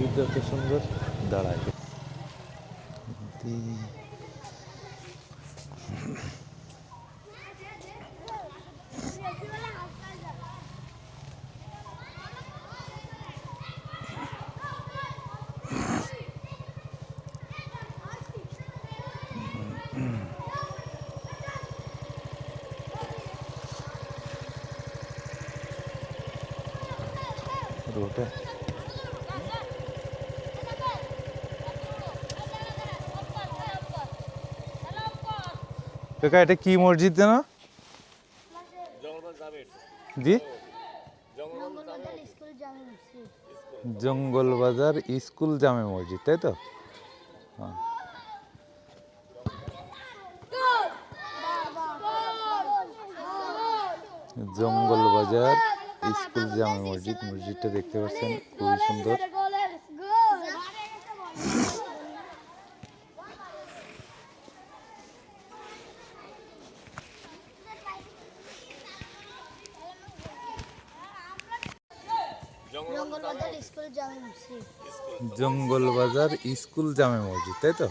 মসজিদ যত সুন্দর দাঁড়ায় রোডে কাকা এটা কি মসজিদ যেন জি জঙ্গলবাজার স্কুল জামে মসজিদ তাই তো হ্যাঁ জঙ্গলবাজার স্কুল জামে মসজিদ মসজিদটা দেখতে পাচ্ছেন খুবই সুন্দর জঙ্গলবাজার স্কুল জামে মসজিদ তাই তো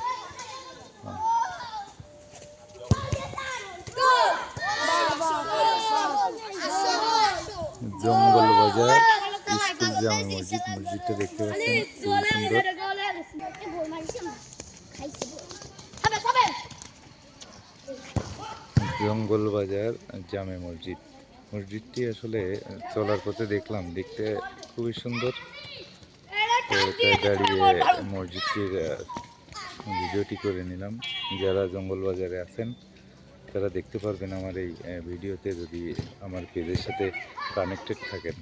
জঙ্গলবাজার স্কুল জামে মসজিদ মসজিদটা দেখতে পাচ্ছেন খুবই সুন্দর জঙ্গলবাজার জামে মসজিদ মসজিদটি আসলে চলার পথে দেখলাম দেখতে খুবই সুন্দর তো তাই দাঁড়িয়ে মসজিদটির ভিডিওটি করে নিলাম যারা জঙ্গলবাজারে আছেন তারা দেখতে পারবেন আমার এই ভিডিওতে যদি আমার পেজের সাথে কানেক্টেড থাকেন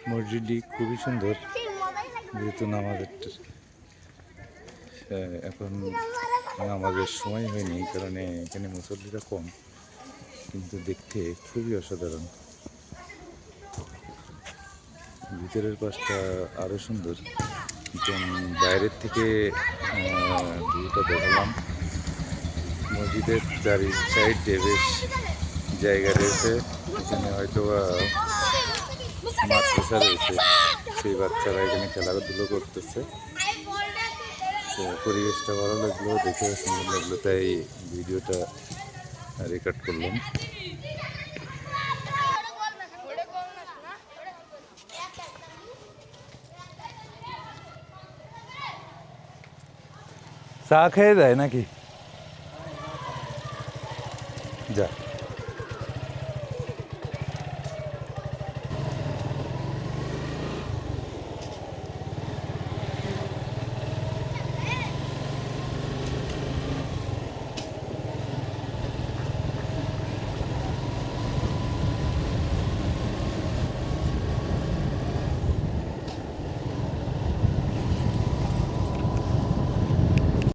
মসজিদটি খুবই সুন্দর যেহেতু এখন নামাজের সময় হয়নি এই কারণে এখানে মুসল্লিরা কম কিন্তু দেখতে খুবই অসাধারণ ভিতরের পাশটা আরও সুন্দর বাইরের থেকে ভিউটা দেখালাম মসজিদের চারি সাইডে বেশ জায়গা রয়েছে এখানে হয়তো মাদ্রাসা রয়েছে সেই বাচ্চারা এখানে খেলাধুলো করতেছে তো পরিবেশটা ভালো লাগলো দেখে সুন্দর লাগলো তাই ভিডিওটা রেকর্ড করলাম চা খেয়ে যায় নাকি যা